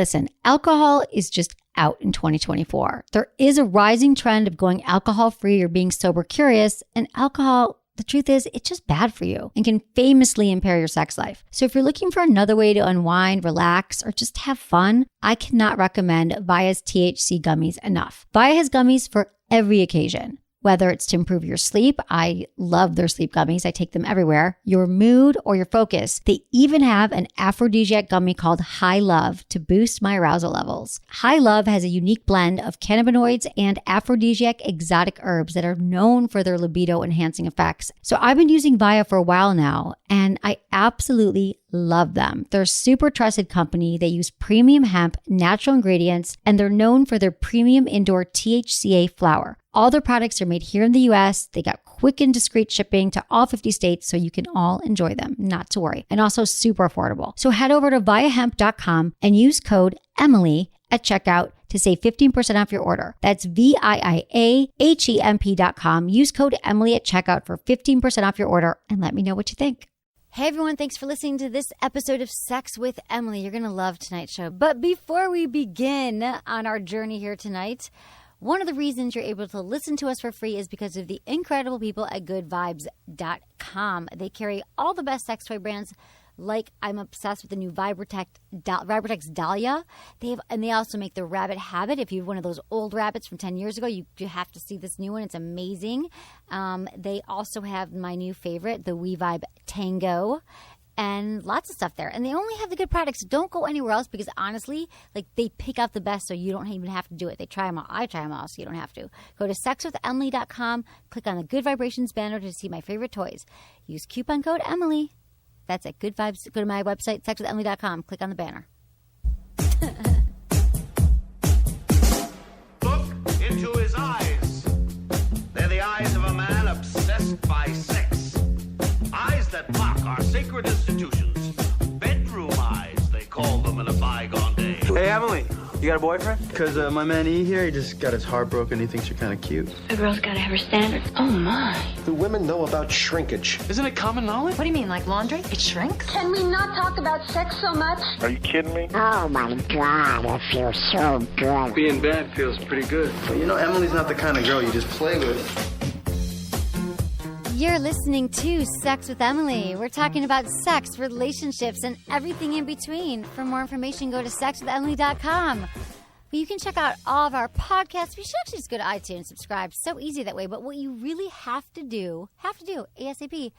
Listen, alcohol is just out in 2024. There is a rising trend of going alcohol-free or being sober curious, and alcohol, the truth is, it's just bad for you and can famously impair your sex life. So if you're looking for another way to unwind, relax, or just have fun, I cannot recommend Via's THC gummies enough. Via has gummies for every occasion. Whether it's to improve your sleep, I love their sleep gummies. I take them everywhere. Your mood or your focus. They even have an aphrodisiac gummy called High Love to boost my arousal levels. High Love has a unique blend of cannabinoids and aphrodisiac exotic herbs that are known for their libido enhancing effects. So I've been using Via for a while now, and I absolutely love them. They're a super trusted company. They use premium hemp, natural ingredients, and they're known for their premium indoor THCA flower. All their products are made here in the US. They got quick and discreet shipping to all 50 states, so you can all enjoy them, not to worry. And also super affordable. So head over to viahemp.com and use code Emily at checkout to save 15% off your order. That's VIIAHEMP.com. Use code Emily at checkout for 15% off your order, and let me know what you think. Hey everyone, thanks for listening to this episode of Sex with Emily. You're going to love tonight's show. But before we begin on our journey here tonight, one of the reasons you're able to listen to us for free is because of the incredible people at goodvibes.com. They carry all the best sex toy brands. Like, I'm obsessed with the new Vibratex Dahlia. They also make the Rabbit Habit. If you have one of those old rabbits from 10 years ago, you have to see this new one. It's amazing. They also have my new favorite, the WeVibe Tango, and lots of stuff there. And they only have the good products. Don't go anywhere else because honestly, like, they pick out the best so you don't even have to do it. They try them all. I try them all so you don't have to. Go to sexwithemily.com, click on the Good Vibrations banner to see my favorite toys. Use coupon code Emily. That's at Good Vibes. Go to my website, sexwithemily.com. Click on the banner. Look into his eyes. They're the eyes of a man obsessed by sex. Eyes that mock our sacred institutions. Bedroom eyes, they call them in a bygone day. Hey, Emily, you got a boyfriend? Because my man E here, he just got his heart broken. He thinks you're kind of cute. A girl's got to have her standards. Oh, my. Do women know about shrinkage? Isn't it common knowledge? What do you mean, like laundry? It shrinks? Can we not talk about sex so much? Are you kidding me? Oh my God, it feels so good. Being bad feels pretty good. But you know, Emily's not the kind of girl you just play with. You're listening to Sex with Emily. We're talking about sex, relationships, and everything in between. For more information, go to sexwithemily.com. You can check out all of our podcasts. You should actually just go to iTunes and subscribe. So easy that way. But what you really have to do ASAP,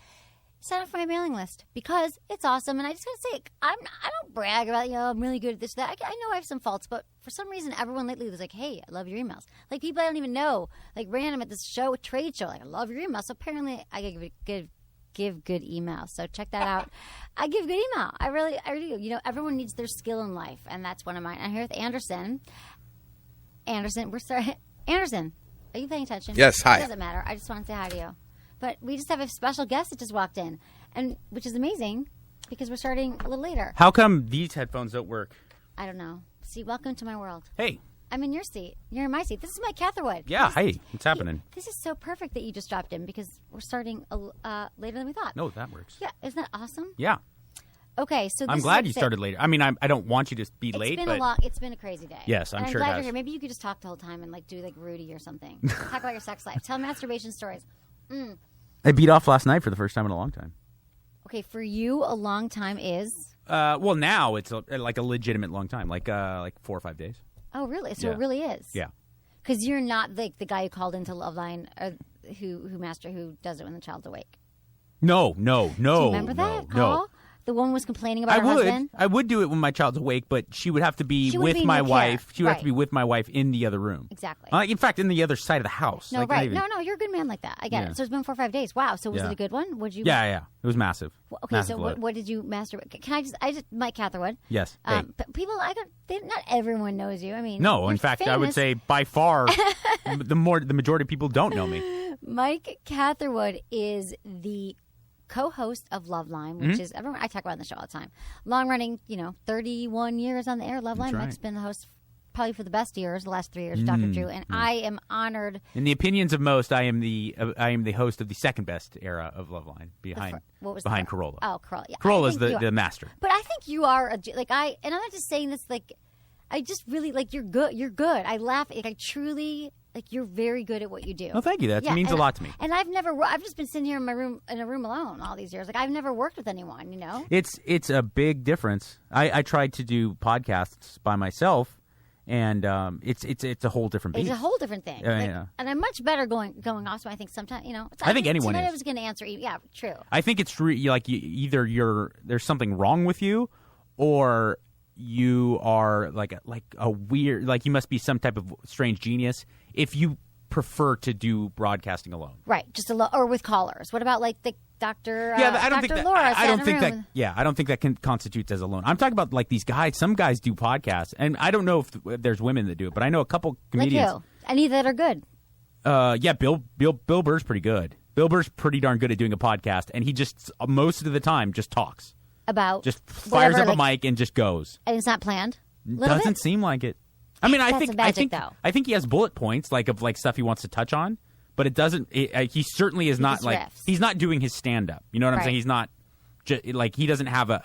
sign up for my mailing list because it's awesome. And I just got to say, I don't brag about, I'm really good at this, that. I know I have some faults, but for some reason, everyone lately was like, hey, I love your emails. Like, people I don't even know, like random at this trade show, like, I love your emails. So apparently, I give good email. So check that out. I give good email. I really do. Everyone needs their skill in life, and that's one of mine. I'm here with Anderson. Anderson, are you paying attention? Yes, hi. It doesn't matter. I just want to say hi to you. But we just have a special guest that just walked in, and which is amazing because we're starting a little later. How come these headphones don't work? I don't know. See, welcome to my world. Hey. I'm in your seat. You're in my seat. This is Mike Catherwood. Yeah, hey. What's happening? This is so perfect that you just dropped in because we're starting later than we thought. No, that works. Yeah, isn't that awesome? Yeah. Okay, so I'm glad you started later. I mean, I don't want you to be late, but it's been a crazy day. Yes, I'm sure glad it has. you're here. Maybe you could just talk the whole time and do like Rudy or something. Talk about your sex life. Tell masturbation stories. I beat off last night for the first time in a long time. Okay, for you, a long time is? Well, now it's like a legitimate long time, like 4 or 5 days. Oh, really? So Yeah. it really is? Yeah. Because you're not the guy who called into Loveline who does it when the child's awake. No. Do you remember that call? No. The woman was complaining about her husband? I would do it when my child's awake, but she would have to be with my wife. She would have to be with my wife in the other room. Exactly. In fact, in the other side of the house. No, right. No, you're a good man like that. I get it. So it's been 4 or 5 days. Wow. So was it a good one? Would you? Yeah. It was massive. Okay, massive so load. what did you masturbate? Can I just Mike Catherwood? Yes. Hey. But people, not everyone knows you. I mean, No, in fact, famous. I would say by far the majority of people don't know me. Mike Catherwood is the co-host of Loveline, which is everyone I talk about on the show all the time. Long running, 31 years on the air. Loveline. Right. Mike's been the host probably for the best years, the last 3 years, Dr. Drew, and I am honored. In the opinions of most, I am the host of the second best era of Loveline behind Corolla. Oh, Corolla. Yeah, Corolla's the master. But I think you are I'm not just saying this I just really like you're good. You're good. I laugh. Like, I truly like you're very good at what you do. Oh, thank you. That means a lot to me. And I've just been sitting here in my room alone all these years. Like I've never worked with anyone. You know, it's a big difference. I tried to do podcasts by myself. And it's a whole different beast. It's a whole different thing. And I'm much better going off. So I think sometimes, I think anyone tonight is. I was going to answer. Yeah, true. I think it's true. Like either there's something wrong with you, or you are like a weird, like you must be some type of strange genius if you prefer to do broadcasting alone. Right, just or with callers. What about like the Dr. Yeah, but I don't think that. Laura I don't think that. Yeah, I don't think that constitutes as alone. I'm talking about like these guys. Some guys do podcasts, and I don't know if there's women that do it, but I know a couple comedians. Like who? Any that are good? Yeah, Bill Burr's pretty good. Bill Burr's pretty darn good at doing a podcast, and he just most of the time just talks about just fires up a mic and just goes. And it's not planned. Doesn't seem like it. I mean, I think he has bullet points like stuff he wants to touch on. But it doesn't. He certainly is not like riffs. He's not doing his stand up. You know what I'm saying? He's not like he doesn't have an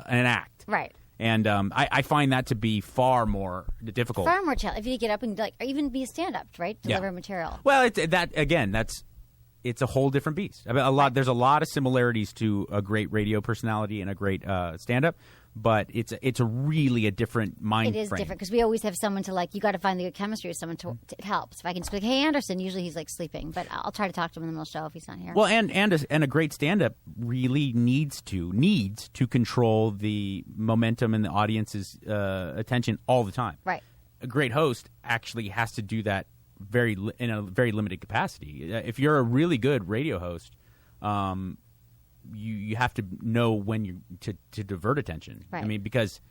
act. Right. And I find that to be far more difficult. Far more challenging. If you get up and or even be a stand up, right? Deliver material. Well, it's a whole different beast. I mean, there's a lot of similarities to a great radio personality and a great stand up. But it's really a different mind frame. It is different because we always have someone to you got to find the good chemistry with someone to it helps. If I can just be like, hey, Anderson, usually he's like sleeping, but I'll try to talk to him in the middle of the show if he's not here. Well, and a great stand-up really needs to control the momentum and the audience's attention all the time. Right. A great host actually has to do that in a very limited capacity. If you're a really good radio host, you have to know when to divert attention. Right. I mean, because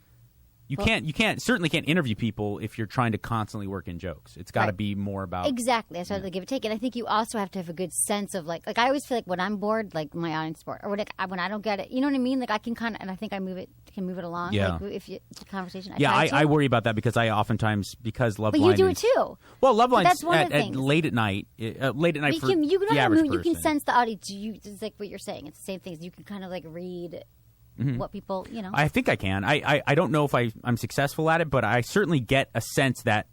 you certainly can't interview people if you're trying to constantly work in jokes. It's got to be more about exactly. That's why they give it take. And I think you also have to have a good sense of like I always feel like when I'm bored, like my audience is bored, or when I don't get it, you know what I mean? Like I can kind of, and I think I can move it along. Yeah. Like if it's a conversation. I worry about that because I oftentimes Loveline. But you do it too. Well, Loveline's that's one of the things. Late at night. Late at night for the average person. You can sense the audience. It's like what you're saying. It's the same things. You can kind of like read. Mm-hmm. What people, I think I can. I don't know if I'm successful at it, but I certainly get a sense that,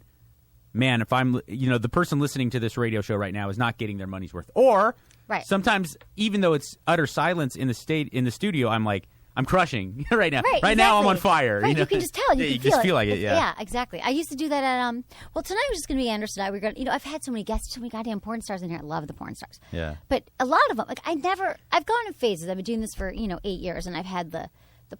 man, if I'm, the person listening to this radio show right now is not getting their money's worth. Or sometimes, even though it's utter silence in the studio, I'm like, I'm crushing right now. Right exactly. now I'm on fire. Right, you can just tell. You just feel like it. Yeah, exactly. I used to do that at well, tonight was just going to be Anderson and I. We're going. I've had so many guests, so many goddamn porn stars in here. I love the porn stars. Yeah. But a lot of them, I've gone in phases. I've been doing this for 8 years, and I've had the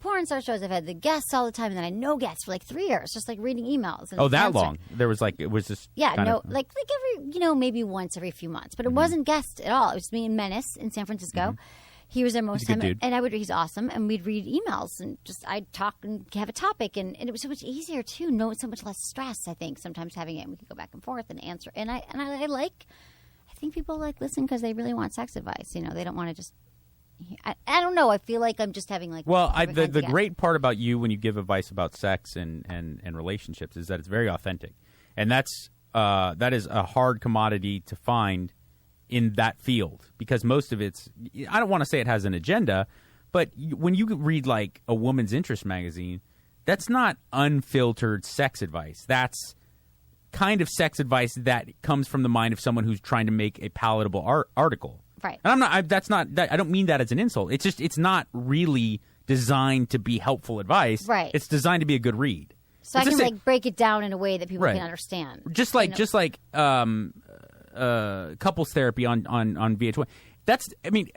porn star shows. I've had the guests all the time, and then I know guests for like 3 years, just like reading emails. And that long? There was it was just like every maybe once every few months, but it wasn't guests at all. It was me and Menace in San Francisco. Mm-hmm. He was there most of the time, and he's awesome, and we'd read emails, and I'd talk and have a topic, and it was so much easier too, so much less stress, I think, sometimes having it, and we could go back and forth and answer, I think people listen because they really want sex advice, they don't want to just, I don't know, I feel like I'm just having the great part about you when you give advice about sex and relationships is that it's very authentic, and that is a hard commodity to find in that field, because most of it's, I don't want to say it has an agenda, but when you read like a woman's interest magazine, that's not unfiltered sex advice. That's kind of sex advice that comes from the mind of someone who's trying to make a palatable article. Right. And I don't mean that as an insult. It's just, it's not really designed to be helpful advice. Right. It's designed to be a good read. So I can break it down in a way that people can understand. Just like couples therapy on VH1.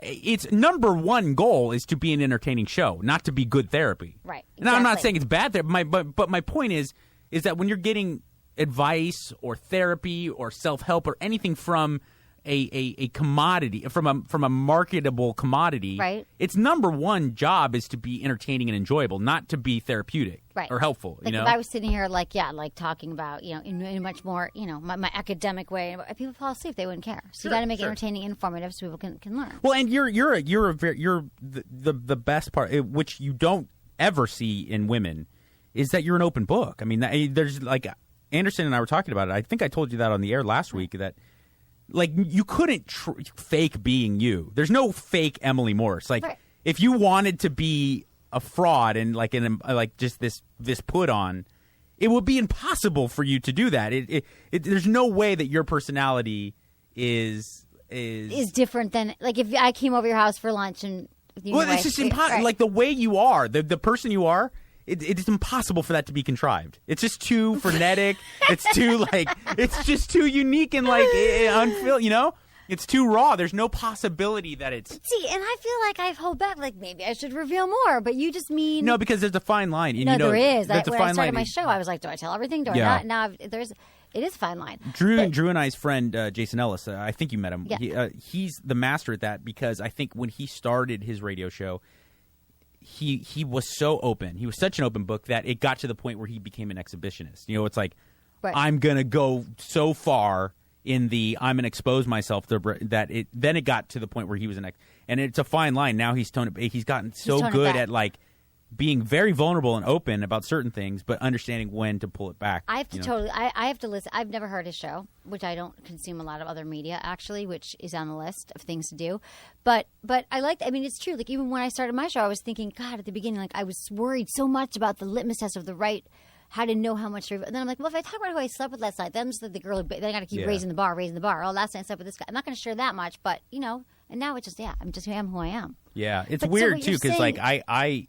Its number one goal is to be an entertaining show, not to be good therapy. Right. Exactly. Now, I'm not saying it's bad therapy, but my point is that when you're getting advice or therapy or self-help or anything from a commodity, from a marketable commodity, right, its number one job is to be entertaining and enjoyable, not to be therapeutic, right, or helpful. If I was sitting here talking about in a much more my academic way, people fall asleep, they wouldn't care. So you got to make it entertaining, informative, so people can learn. Well, and you're the best part, which you don't ever see in women, is that you're an open book. I mean, there's Anderson and I were talking about it. I think I told you that on the air last week, that you couldn't fake being you. There's no fake Emily Morse. If you wanted to be a fraud and just this put on, it would be impossible for you to do that. There's no way that your personality is different than like if I came over your house for lunch and it's just impossible. Right. Like the way you are, the person you are. It's impossible for that to be contrived. It's just too frenetic. It's just too unique and like unfilled. You know, it's too raw. There's no possibility that it's. See, and I feel like I hold back. Like maybe I should reveal more, but you just mean no, because there's a fine line. And no, you know, there is. When I started my show, I was like, do I tell everything? Do I not? Now it is a fine line. Drew and I's friend Jason Ellis. I think you met him. Yeah. He's the master at that because I think when he started his radio show. He was so open. He was such an open book that it got to the point where he became an exhibitionist. You know, it's like I'm going to go so far in the I'm going to expose myself to that then it got to the point where he was and it's a fine line. Now he's gotten so good at like being very vulnerable and open about certain things, but understanding when to pull it back. I have to I have to listen. I've never heard his show, which I don't consume a lot of other media actually, which is on the list of things to do. But I liked. I mean, it's true. Like even when I started my show, I was thinking, God, at the beginning, like I was worried so much about the litmus test of the right. How to know how much. And then I'm like, well, if I talk about who I slept with last night, then I'm just like the girl. Then I got to keep raising the bar. Oh, last night I slept with this guy. I'm not going to share that much, but you know. And now it's just I am who I am. Yeah, it's weird too because like I.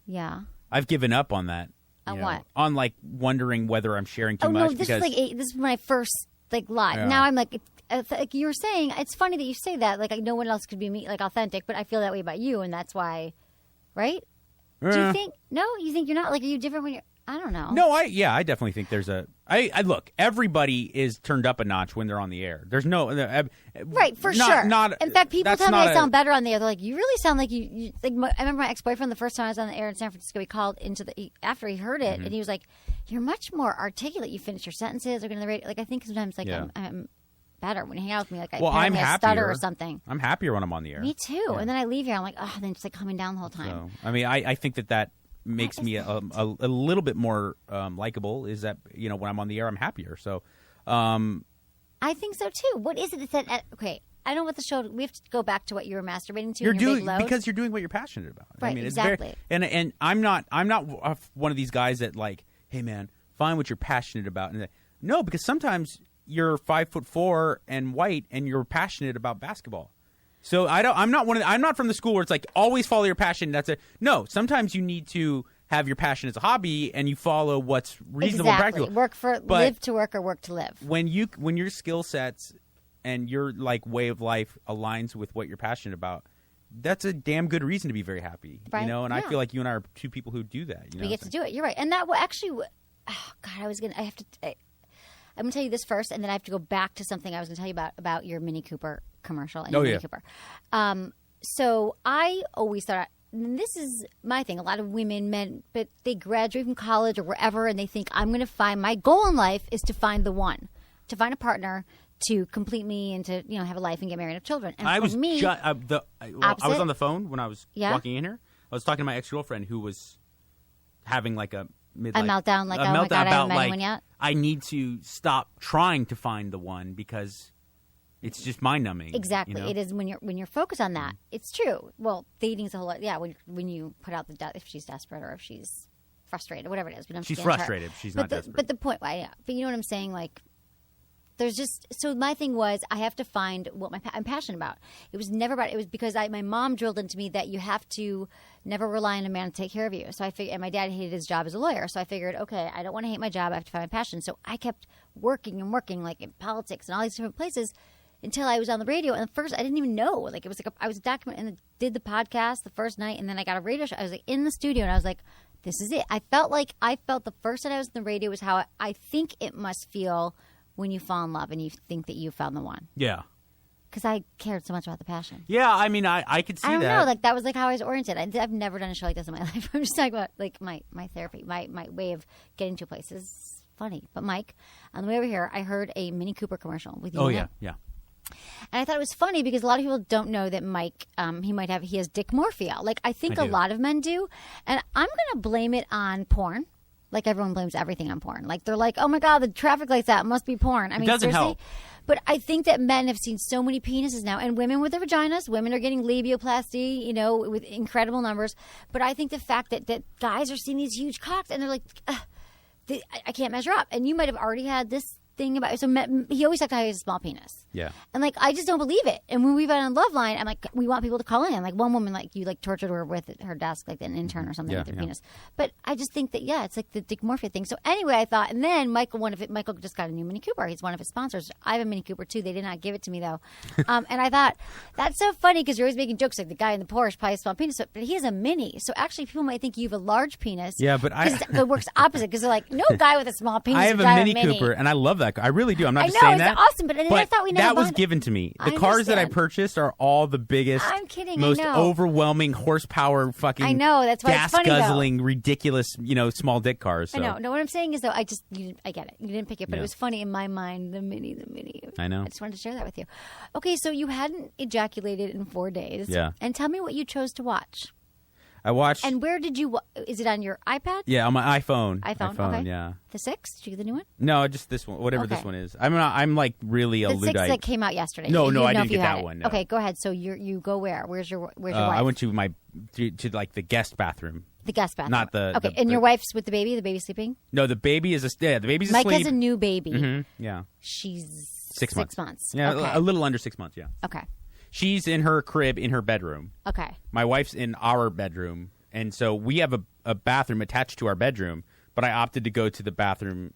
Yeah. I've given up on that. On what? On like wondering whether I'm sharing too much. No, this is when I first like lied. Yeah. Now I'm like you were saying, it's funny that you say that. Like no one else could be me, like authentic, but I feel that way about you, and that's why, right? Do you think? No, you think you're not? Like, are you different when you're? I don't know. No, I definitely think there's I look, everybody is turned up a notch when they're on the air. There's no right for sure. In fact, people tell me I sound better on the air. They're like, you really sound like you. Like I remember my ex-boyfriend the first time I was on the air in San Francisco. He called after he heard it, and he was like, "You're much more articulate. You finish your sentences or get on the radio." Like I think sometimes I'm better when you hang out with me. Like I'm happier. Stutter or something. I'm happier when I'm on the air. Me too. Yeah. And then I leave here. I'm like, oh, then just like coming down the whole time. So, I mean, I think that makes me a little bit more likable. Is that when I'm on the air I'm happier. So I think so too. What is it that okay? I don't know what the show. We have to go back to what you were masturbating to. Because you're doing what you're passionate about. Right. I mean, exactly. It's very, and I'm not one of these guys that like, hey man, find what you're passionate about. And no, because sometimes you're 5'4" and white and you're passionate about basketball. So I'm not from the school where it's like always follow your passion. That's it. No, sometimes you need to have your passion as a hobby and you follow what's reasonable and practical. Live to work or work to live. When your skill sets and your like way of life aligns with what you're passionate about, that's a damn good reason to be very happy. Right. And I feel like you and I are two people who do that. We get to do it. You're right. And that will actually. Oh God, I'm going to tell you this first, and then I have to go back to something I was going to tell you about your Mini Cooper commercial and your Mini Cooper. So I always thought, and this is my thing, a lot of women, men, but they graduate from college or wherever, and they think, I'm going to find, my goal in life is to find the one, to find a partner to complete me and to have a life and get married and have children. And I was on the phone when I was walking in here. I was talking to my ex-girlfriend who was having like a meltdown, like, oh my God, I haven't met anyone yet. I need to stop trying to find the one because it's just mind-numbing. Exactly. It is when you're focused on that. It's true. Well, dating is a whole lot. Yeah, when you put out if she's desperate or if she's frustrated, whatever it is. She's frustrated. She's not desperate. But the point, but you know what I'm saying? Like, there's just so my thing was I have to find what I'm passionate about. It was never about. It was because my mom drilled into me that you have to never rely on a man to take care of you. So I figured, and my dad hated his job as a lawyer. So I figured, okay, I don't want to hate my job. I have to find my passion. So I kept working and working, like in politics and all these different places, until I was on the radio. And at first, I didn't even know. Like it was like I was documenting and did the podcast the first night, and then I got a radio show. I was like in the studio, and I was like, this is it. I felt the first night I was in the radio was how I think it must feel when you fall in love and you think that you found the one. Yeah. Because I cared so much about the passion. Yeah, I mean, I could see that. I don't know. Like, that was like how I was oriented. I've never done a show like this in my life. I'm just talking about, like, my therapy, my way of getting to a place is funny. But, Mike, on the way over here, I heard a Mini Cooper commercial with you. Oh, yeah, yeah. And I thought it was funny because a lot of people don't know that Mike, he has dysmorphia. Like, I think a lot of men do. And I'm going to blame it on porn. Like, everyone blames everything on porn. Like, they're like, oh, my God, the traffic light's out. It must be porn. I mean, it doesn't seriously. help. But I think that men have seen so many penises now. And women with their vaginas. Women are getting labioplasty, with incredible numbers. But I think the fact that guys are seeing these huge cocks and they're like, I can't measure up. And you might have already had this thing about so he always talked about how he has a small penis. Yeah. And like I just don't believe it. And when we've been on Loveline, I'm like, we want people to call in. Like one woman, like you like tortured her with her desk, like an intern or something with her penis. But I just think that it's like the dysmorphia thing. So anyway, I thought, and then Michael just got a new Mini Cooper. He's one of his sponsors. I have a Mini Cooper too. They did not give it to me though. And I thought that's so funny because you're always making jokes like the guy in the Porsche probably has a small penis, but he has a Mini. So actually, people might think you have a large penis. Yeah, but it works opposite because they're like, no guy with a small penis. I have a Mini Cooper, and I love that. I really do. I'm not just saying that. I know, it's awesome, but I thought we never that was bonded. given to me. The I cars that I understand. purchased are all the biggest, I'm kidding, most I know. overwhelming horsepower fucking I know, that's why it's funny, though. gas-guzzling, ridiculous, small dick cars. So. I know. No, what I'm saying is, though, I get it. You didn't pick it, but it was funny in my mind, the mini. I know. I just wanted to share that with you. Okay, so you hadn't ejaculated in 4 days. Yeah. And tell me what you chose to watch. I watched... And where did you... Is it on your iPad? Yeah, on my iPhone. iPhone, okay. Yeah. The 6? Did you get the new one? No, just this one, whatever this one is. I'm like really a The Luddite. 6 that came out yesterday. No, You I know didn't if you get had that it. one. No. Okay, go ahead. So you go where? Where's your wife? I went to like the guest bathroom. The guest bathroom. Not the... Okay, and your wife's with the baby? The baby's sleeping? No, the baby is the baby's Mike asleep. has a new baby. Mm-hmm. Yeah. She's 6 months. 6 months. Yeah, Okay. a little under 6 months, yeah. Okay. She's in her crib in her bedroom. Okay. My wife's in our bedroom. And so we have a bathroom attached to our bedroom, but I opted to go to the bathroom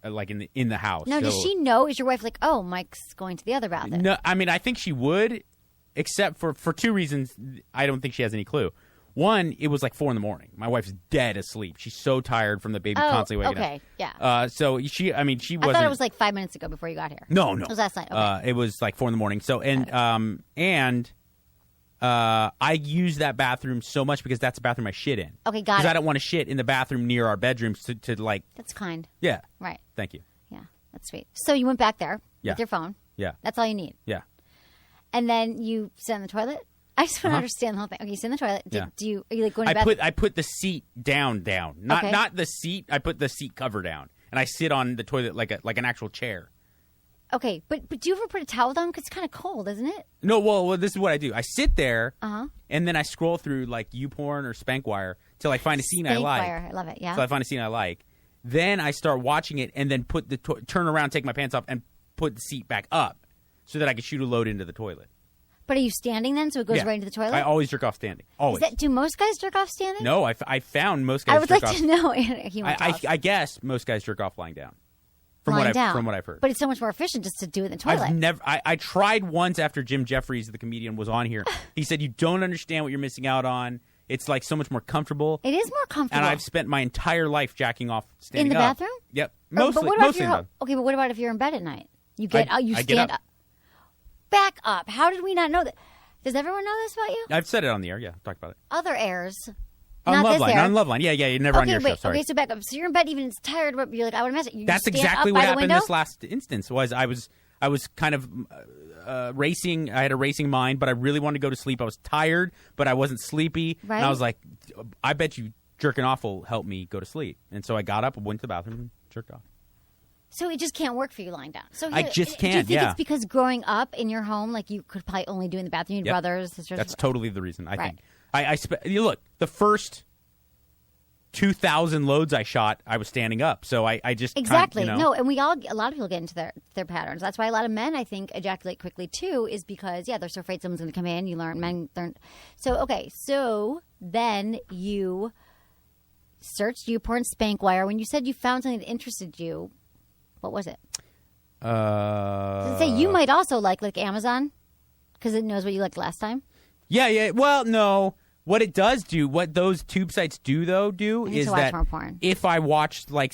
like in the house. Now, does she know? Is your wife like, oh, Mike's going to the other bathroom? No, I mean, I think she would, except for 2 reasons. I don't think she has any clue. One, it was like 4 a.m. My wife's dead asleep. She's so tired from the baby constantly waking up. Okay, yeah. So she wasn't. I thought it was like 5 minutes ago before you got here. No. It was last night. Okay. It was like 4 a.m. So I use that bathroom so much because that's the bathroom I shit in. Okay, got it. Because I don't want to shit in the bathroom near our bedrooms to like. That's kind. Yeah. Right. Thank you. Yeah, that's sweet. So you went back there Yeah. with your phone. Yeah. That's all you need. Yeah. And then you sit in the toilet? I just want to understand the whole thing. Okay, you sit in the toilet. Yeah. Are you like going to bed? I put the seat down. Not Okay. not the seat. I put the seat cover down. And I sit on the toilet like an actual chair. Okay, but do you ever put a towel down? Because it's kind of cold, isn't it? No, well, this is what I do. I sit there, Uh-huh. and then I scroll through like YouPorn or Spankwire till I find a scene I like. Spankwire, I love it, yeah. So I find a scene I like. Then I start watching it, and then turn around, take my pants off, and put the seat back up so that I can shoot a load into the toilet. But are you standing then, so it goes Yeah. right into the toilet? I always jerk off standing. Always. Do most guys jerk off standing? No, I found most guys I would jerk like off. to know. He won't tell us. I guess most guys jerk off lying down. From Lying down. From what I've heard. But it's so much more efficient just to do it in the toilet. I tried once after Jim Jeffries, the comedian, was on here. He said, you don't understand what you're missing out on. It's like so much more comfortable. It is more comfortable. And I've spent my entire life jacking off standing in the up. bathroom? Yep. But Mostly. what about Mostly in the okay, but what about if you're in bed at night? You get I you get stand up. up. Back up. How did we not know that? Does everyone know this about you? I've said it on the air. Yeah, talked about it. Other airs. On Not this Loveline. air. On Loveline. Yeah, you're never on Okay, your wait. show. Sorry. Okay, so back up. So you're in bed, even it's tired. But you're like, I would imagine. That's stand exactly up what by the happened window? this last instance. I was kind of racing. I had a racing mind, but I really wanted to go to sleep. I was tired, but I wasn't sleepy. Right. And I was like, I bet you jerking off will help me go to sleep. And so I got up, went to the bathroom, and jerked off. So it just can't work for you lying down. So I just Do you can't, think yeah. it's because growing up in your home, like you could probably only do in the bathroom, you had Yep. brothers, sisters? That's totally the reason, I Right. think. You look, the first 2,000 loads I shot, I was standing up. So I just Exactly. Kind of, No, and a lot of people get into their patterns. That's why a lot of men, I think, ejaculate quickly too, is because they're so afraid someone's going to come in. Men learn. So then you searched YouPorn, Spankwire. When you said you found something that interested you, what was it? Does it say you might also like Amazon because it knows what you liked last time? Yeah. Well, no. What it does do, what those tube sites do, I need is to watch that more porn. if I watched, I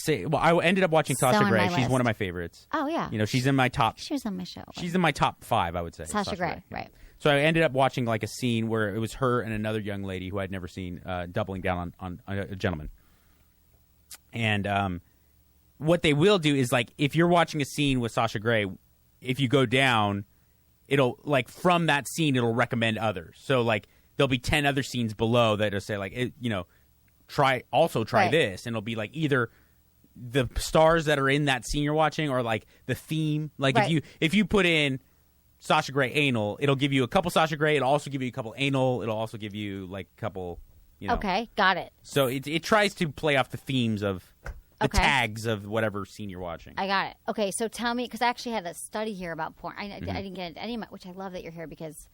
ended up watching So Sasha on Grey. my She's one list. of my favorites. Oh yeah. She's in my top. She was on my show. She's in my top 5, I would say. Sasha Grey, right? So I ended up watching like a scene where it was her and another young lady who I'd never seen doubling down on a gentleman. And what they will do is like if you're watching a scene with Sasha Grey, if you go down, it'll like from that scene it'll recommend others. So like there'll be 10 other scenes below that'll say like try Right. this, and it'll be like either the stars that are in that scene you're watching or like the theme. Like Right. if you put in Sasha Grey anal, it'll give you a couple Sasha Grey. It'll also give you a couple anal. It'll also give you like a couple. Okay, got it. So it tries to play off the themes of the Okay. tags of whatever scene you're watching. I got it. Okay, so tell me, because I actually had a study here about porn. I Mm-hmm. didn't get into any of my, which I love that you're here because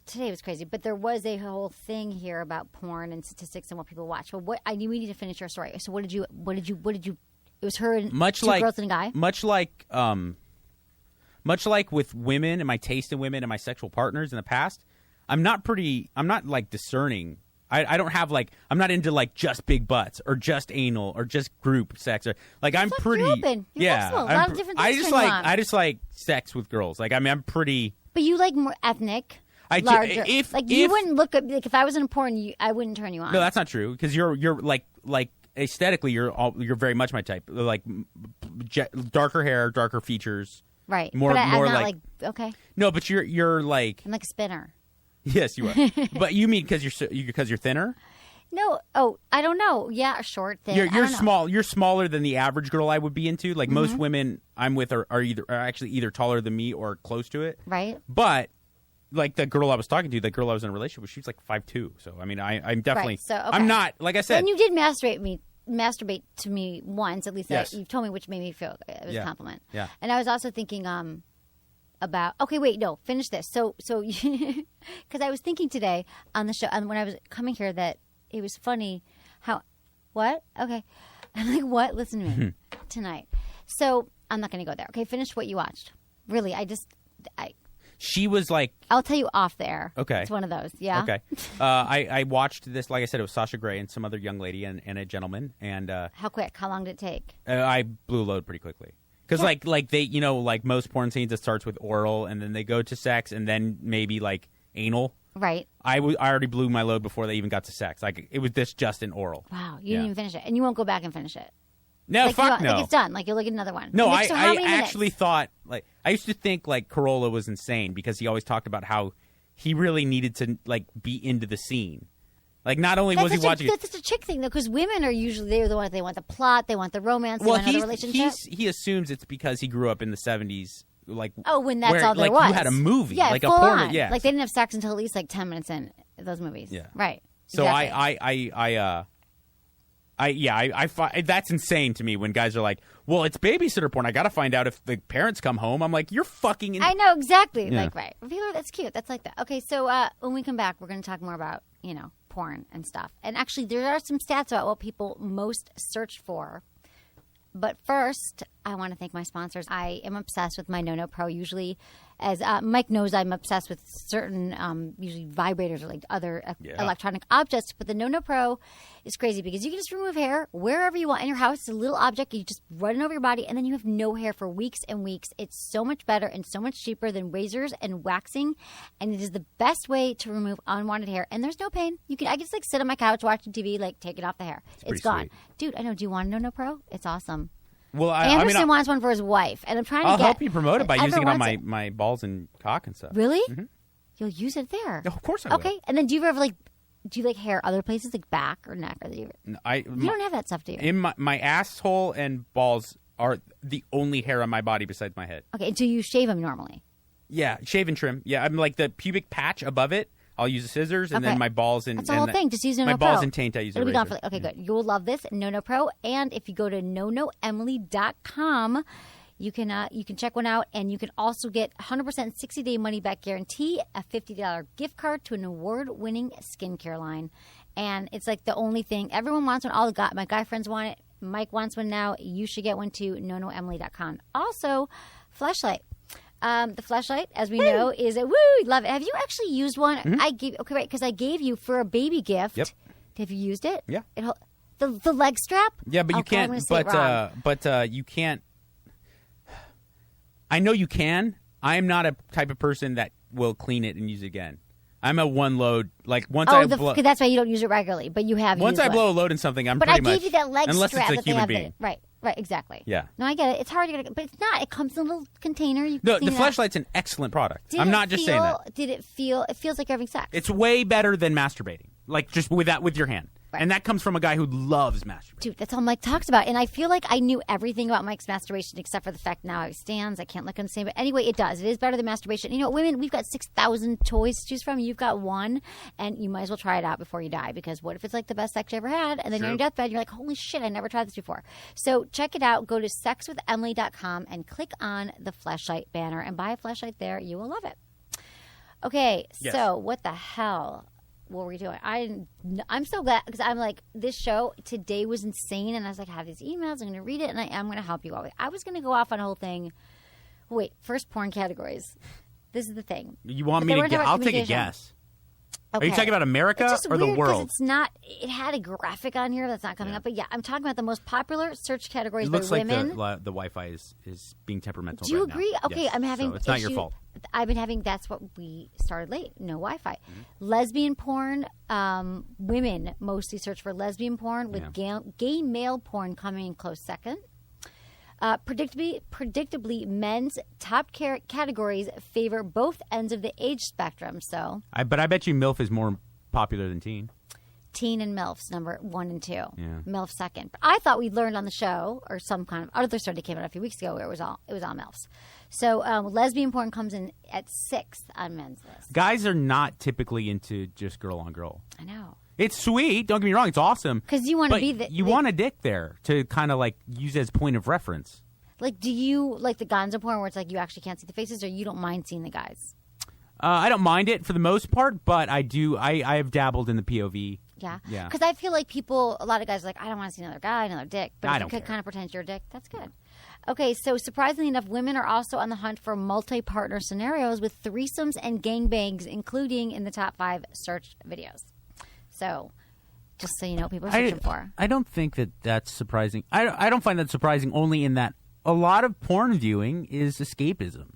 today was crazy. But there was a whole thing here about porn and statistics and what people watch. But we need to finish your story. So what did you? It was her and much two like girls and a guy. Much like with women and my taste in women and my sexual partners in the past, I'm not like discerning. I don't have like, I'm not into like just big butts or just anal or just group sex or like I'm pretty. You're open. You're flexible. A lot of different things going on. I just like sex with girls. Like I mean I'm pretty. But you like more ethnic. Larger. You wouldn't look at like if I was in a porn, I wouldn't turn you on. No, that's not true because you're like aesthetically you're very much my type. Like darker hair, darker features. Right. More I'm more not like okay. No, but you're like I'm like a spinner. Yes, you are. But you mean because you're thinner? No. Oh, I don't know. Yeah, short, thin. You're small. You're smaller than the average girl I would be into. Like most women I'm with are actually either taller than me or close to it. Right. But like the girl I was talking to, the girl I was in a relationship with, she was like 5'2". So I mean, I'm definitely. Right. So okay. I'm not like I said. And you did masturbate to me once, at least. Yes. You told me, which made me feel it was a compliment. Yeah. And I was also thinking about. Okay, wait, no, finish this. So because I was thinking today on the show, and when I was coming here, that it was funny how what? Okay, I'm like, what? Listen to me tonight. So I'm not going to go there. Okay, finish what you watched. Really, She was like, I'll tell you off there. Okay. It's one of those. Yeah. Okay. I watched this, like I said, it was Sasha Grey and some other young lady and a gentleman. And How quick? How long did it take? I blew a load pretty quickly. Because like they, like most porn scenes, it starts with oral and then they go to sex and then maybe like anal. Right. I already blew my load before they even got to sex. Like it was just an oral. Wow. You didn't even finish it. And you won't go back and finish it. No, like fuck no. Like it's done. Like you'll look at another one. No, like, so how I many actually minutes? thought, like, I used to think, like, Corolla was insane because he always talked about how he really needed to, like, be into the scene. Like, not only was he watching it. That's a chick thing, though, because women are usually, they're the ones, they want the plot, they want the romance, they want the relationship. He assumes it's because he grew up in the 70s, like, when that's where, all there like, was. you had a movie. Yeah, like full a porn. on. Yeah. Like, they didn't have sex until at least, like, 10 minutes in those movies. Yeah. Right. So exactly. I that's insane to me when guys are like, well, it's babysitter porn. I got to find out if the parents come home. I'm like, you're fucking. I know, exactly. Yeah. Like, right. That's cute. That's like that. Okay, so when we come back, we're going to talk more about, porn and stuff. And actually, there are some stats about what people most search for. But first, I want to thank my sponsors. I am obsessed with my No Pro. Usually, as Mike knows, I'm obsessed with certain, usually vibrators or like other electronic objects. But the No Pro is crazy because you can just remove hair wherever you want in your house. It's a little object. You just run it over your body, and then you have no hair for weeks and weeks. It's so much better and so much cheaper than razors and waxing. And it is the best way to remove unwanted hair. And there's no pain. I can just like sit on my couch watching TV, like take it off the hair. It's gone. Sweet. Dude, I know. Do you want a No Pro? It's awesome. Well, Anderson wants one for his wife, and I'm trying to I'll get. help you promote it by using it on wants my balls and cock and stuff. Really? Mm-hmm. You'll use it there. Of course I will. Okay, and then do you ever do you like hair other places like back or neck or you don't have that stuff, do you? In my asshole and balls are the only hair on my body besides my head. Okay, do you shave them normally? Yeah, shave and trim. Yeah, I'm like the pubic patch above it. I'll use the scissors, and then my balls and that's the whole thing. Just use No my Pro. balls and taint. I use It'll a be gone razor. for okay, good. You'll love this No Pro, and if you go to nonoemily.com, you can check one out, and you can also get 100% 60-day money back guarantee, a $50 gift card to an award-winning skincare line, and it's like the only thing everyone wants one. All my guy friends want it. Mike wants one now. You should get one too. nonoemily.com. Also, fleshlight. The fleshlight, as we know, is a woo. Love it. Have you actually used one? Mm-hmm. Because I gave you for a baby gift. Yep. Have you used it? Yeah. The leg strap. Yeah, but you can't. But you can't. I know you can. I am not a type of person that will clean it and use it again. I'm a one load. Like once I blow. That's why you don't use it regularly, but you have. Once used I blow a load in something, I'm but pretty I much. gave you that leg unless strap it's a that they human have. being. Right, exactly. Yeah. No, I get it. It's hard to get it, but it's not. It comes in a little container. You No, can the clean it up. fleshlight's an excellent product. Did I'm it not just saying that. Did it feel? It feels like you're having sex. It's way better than masturbating. Like just with your hand. Right. And that comes from a guy who loves masturbation. Dude, that's all Mike talks about. And I feel like I knew everything about Mike's masturbation except for the fact now it stands. I can't look on the same. But anyway, it does. It is better than masturbation. You know, women, we've got 6,000 toys to choose from. You've got one. And you might as well try it out before you die. Because what if it's like the best sex you ever had? And then you're on your deathbed. And you're like, holy shit, I never tried this before. So check it out. Go to sexwithemily.com and click on the fleshlight banner. And buy a fleshlight there. You will love it. Okay, Yes. So what the hell? What were we doing? I'm so glad because I'm like, this show today was insane. And I was like, I have these emails. I'm going to read it and I am going to help you all. I was going to go off on a whole thing. Wait, first porn categories. This is the thing. You want But me they to were get? talking I'll about take a communication. guess. Okay. Are you talking about America It's just or the weird 'cause world? It's not. It had a graphic on here that's not coming up. But yeah, I'm talking about the most popular search categories It by looks like women. the Wi-Fi is being temperamental. Do you right agree? now. Okay, Yes. I'm having. So it's not your issue- fault. I've been having. That's what we started late. No Wi-Fi. Mm-hmm. Lesbian porn. Women mostly search for lesbian porn, with gay male porn coming in close second. Predictably, men's top categories favor both ends of the age spectrum. So, But I bet you MILF is more popular than teen. teen and MILFs number 1 and 2. Yeah. MILF second. But I thought we learned on the show, or some kind of other study came out a few weeks ago where it was all MILFs. So lesbian porn comes in at 6th on men's list. Guys are not typically into just girl on girl. I know. It's sweet. Don't get me wrong. It's awesome. Because you want to But be the. you want a dick there to kind of like use as point of reference. Like, do you like the gonzo porn where it's like you actually can't see the faces, or you don't mind seeing the guys? I don't mind it for the most part, but I do. I have dabbled in the POV. Yeah. Yeah. Because I feel like a lot of guys are like, I don't want to see another guy, another dick. But I if don't you could care. kind of pretend you're a dick, that's good. Okay, so surprisingly enough, women are also on the hunt for multi-partner scenarios with threesomes and gangbangs, including in the top 5 search videos. So, just so you know what people are searching for. I don't think that that's surprising. I don't find that surprising only in that a lot of porn viewing is escapism.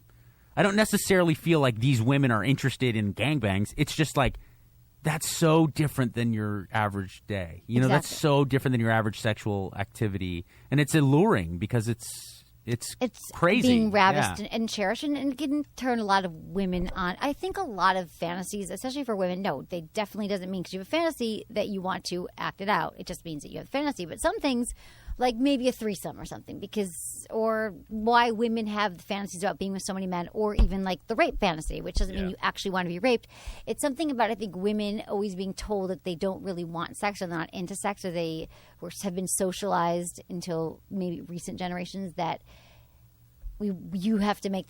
I don't necessarily feel like these women are interested in gangbangs. It's just like, that's so different than your average day. You know, that's so different than your average sexual activity. And it's alluring because it's crazy. Being ravished Yeah. and cherished, and it can turn a lot of women on. I think a lot of fantasies, especially for women, no, they definitely doesn't mean because you have a fantasy that you want to act it out. It just means that you have a fantasy. But some things, like maybe a threesome or something, or why women have fantasies about being with so many men, or even like the rape fantasy, which doesn't mean you actually want to be raped. It's something about, I think, women always being told that they don't really want sex, or they're not into sex, or they have been socialized until maybe recent generations that men have to make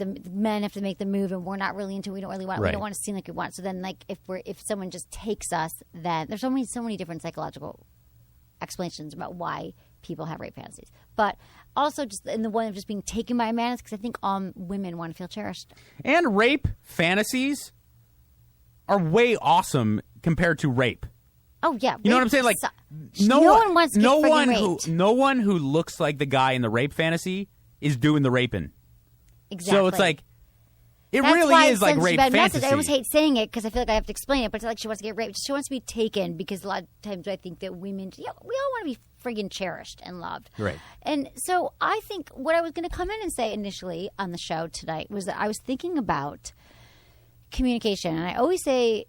the move, and we're not really into it. We don't really want. Right. We don't want to seem like we want. So then, like, if someone just takes us, then there's so many different psychological explanations about why people have rape fantasies, but also just in the one of just being taken by a man, because I think women want to feel cherished. And rape fantasies are way awesome compared to rape. Oh yeah, You know what I'm saying? Like, no one wants to get raped. no one who looks like the guy in the rape fantasy is doing the raping. Exactly. So it's like, That's really why is it like sends rape bad fantasy. message. I always hate saying it because I feel like I have to explain it, but it's like she wants to get raped. She wants to be taken, because a lot of times I think that women, we all want to be friggin' cherished and loved. Right. And so I think what I was going to come in and say initially on the show tonight was that I was thinking about communication. And I always say,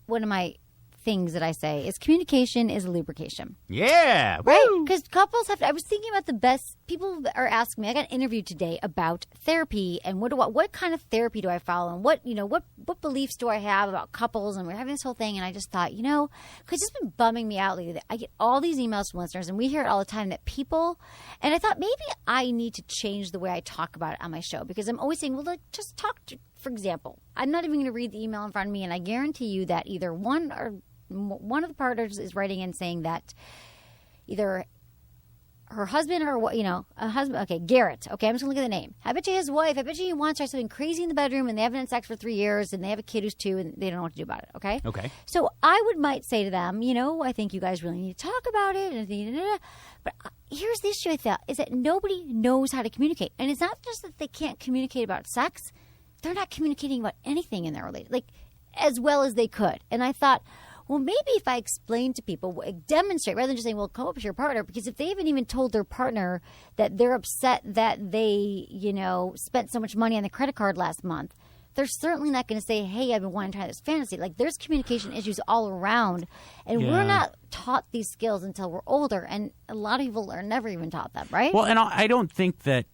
one of my things that I say is communication is a lubrication. Yeah. Right? Woo! Because couples have to, I was thinking about the best, people are asking me, I got an interview today about therapy and what kind of therapy do I follow, and what beliefs do I have about couples, and we're having this whole thing, and I just thought, because it's been bumming me out lately that I get all these emails from listeners, and we hear it all the time, that people, and I thought maybe I need to change the way I talk about it on my show, because I'm always saying, well, like, just talk to, for example, I'm not even going to read the email in front of me, and I guarantee you that either one of the partners is writing in saying that either her husband or a husband. Okay, Garrett. Okay, I'm just gonna look at the name. I bet you his wife. I bet you he wants her something crazy in the bedroom, and they haven't had sex for 3 years, and they have a kid who's 2, and they don't know what to do about it. Okay. Okay. So I might say to them, I think you guys really need to talk about it, and but here's the issue I felt is that nobody knows how to communicate, and it's not just that they can't communicate about sex; they're not communicating about anything in their relationship, like as well as they could. And I thought, well, maybe if I explain to people, demonstrate, rather than just saying, well, come up with your partner, because if they haven't even told their partner that they're upset that they, spent so much money on the credit card last month, they're certainly not going to say, hey, I've been wanting to try this fantasy. Like, there's communication issues all around, and we're not taught these skills until we're older, and a lot of people are never even taught them, right? Well, and I don't think that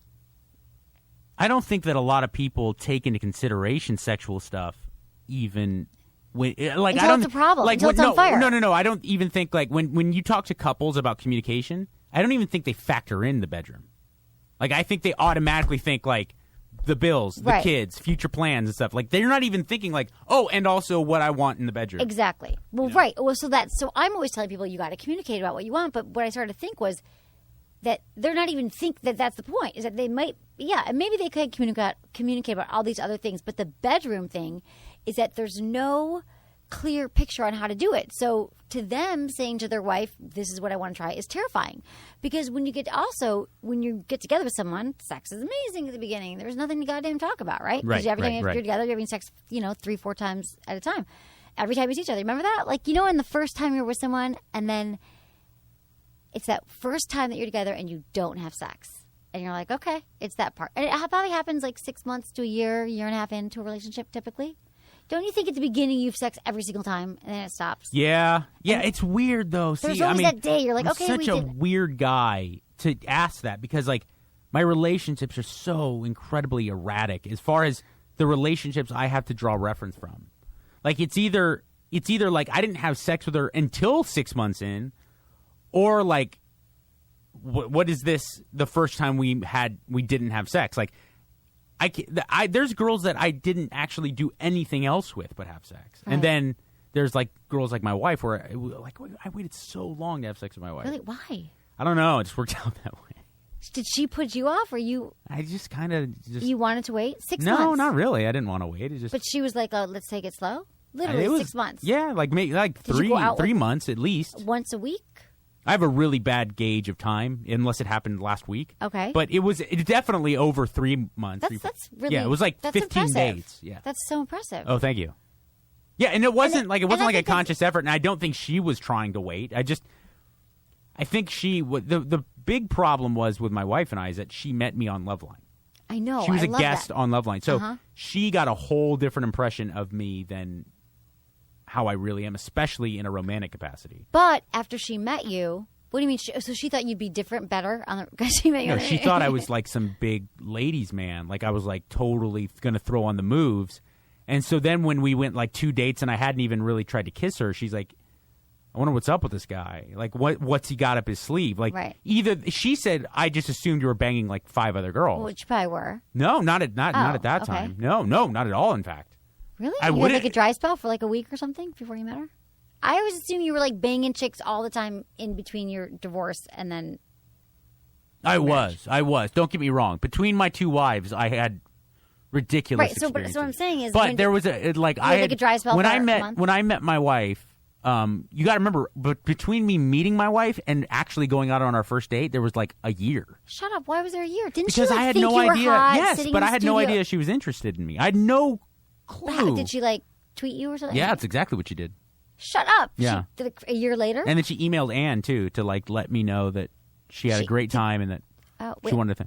a lot of people take into consideration sexual stuff even when like until I don't it's a problem. like until it's on fire. No. I don't even think like when you talk to couples about communication, I don't even think they factor in the bedroom. Like I think they automatically think like the bills, the kids, future plans and stuff. Like they're not even thinking like, oh, and also what I want in the bedroom. Exactly. Well, right. Well, so I'm always telling people you got to communicate about what you want. But what I started to think was that they're not even think that that's the point. Is that they might, and maybe they could communicate about all these other things. But the bedroom thing is that there's no clear picture on how to do it. So to them, saying to their wife, this is what I want to try, is terrifying. Because when you get together with someone, sex is amazing at the beginning. There's nothing to goddamn talk about, right? Because every time you're together, you're having sex, 3-4 times at a time. Every time you see each other. Remember that? Like, in the first time you're with someone, and then it's that first time that you're together and you don't have sex. And you're like, okay, it's that part. And it probably happens like 6 months to a year and a half into a relationship typically. Don't you think at the beginning you have sex every single time and then it stops? Yeah. And it's weird though. There's always that day you're like, I'm okay, such a weird guy to ask that because like my relationships are so incredibly erratic as far as the relationships I have to draw reference from. Like it's either like I didn't have sex with her until 6 months in, or like what is this the first time we didn't have sex? Like there's girls that I didn't actually do anything else with but have sex. Right. And then there's like girls like my wife where I waited so long to have sex with my wife. Really? Why? I don't know. It just worked out that way. Did she put you off or you? I just kind of You wanted to wait 6 months? No, not really. I didn't want to wait. But she was like, let's take it slow? Literally 6 months. Yeah, like maybe like 3 months at least. Once a week? I have a really bad gauge of time, unless it happened last week. Okay. But it definitely over 3 months. That's really... Yeah, it was like 15 impressive. days. Yeah. That's so impressive. Oh, thank you. Yeah, and it wasn't like a conscious effort, and I don't think she was trying to wait. I think the big problem was with my wife and I is that she met me on Loveline. I know. She was a guest on Loveline. So she got a whole different impression of me than how I really am, especially in a romantic capacity. But after she met you, what do you mean? So she thought you'd be different, better? Because she met you. No, she thought I was like some big ladies' man. Like I was like totally going to throw on the moves. And so then when we went like 2 dates and I hadn't even really tried to kiss her, she's like, I wonder what's up with this guy. Like, what's he got up his sleeve? Like, either she said, I just assumed you were banging like 5 other girls. Which you probably were. No, not at that time. No, not at all. In fact, really, you had like a dry spell for like a week or something before you met her. I always assumed you were like banging chicks all the time in between your divorce and then. I was. Don't get me wrong. Between my 2 wives, I had ridiculous experiences. So what I'm saying is, but there was a dry spell when for I a met month? When I met my wife. You got to remember, but between me meeting my wife and actually going out on our first date, there was like a year. Shut up! Why was there a year? Didn't because she I had think no you were idea. hot, Yes, but I had no studio? idea she was interested in me. I had no clue. Did she like tweet you or something? Yeah, that's exactly what she did. Shut up! Yeah, she did it a year later. And then she emailed Ann too to like let me know that she had a great time and that she wanted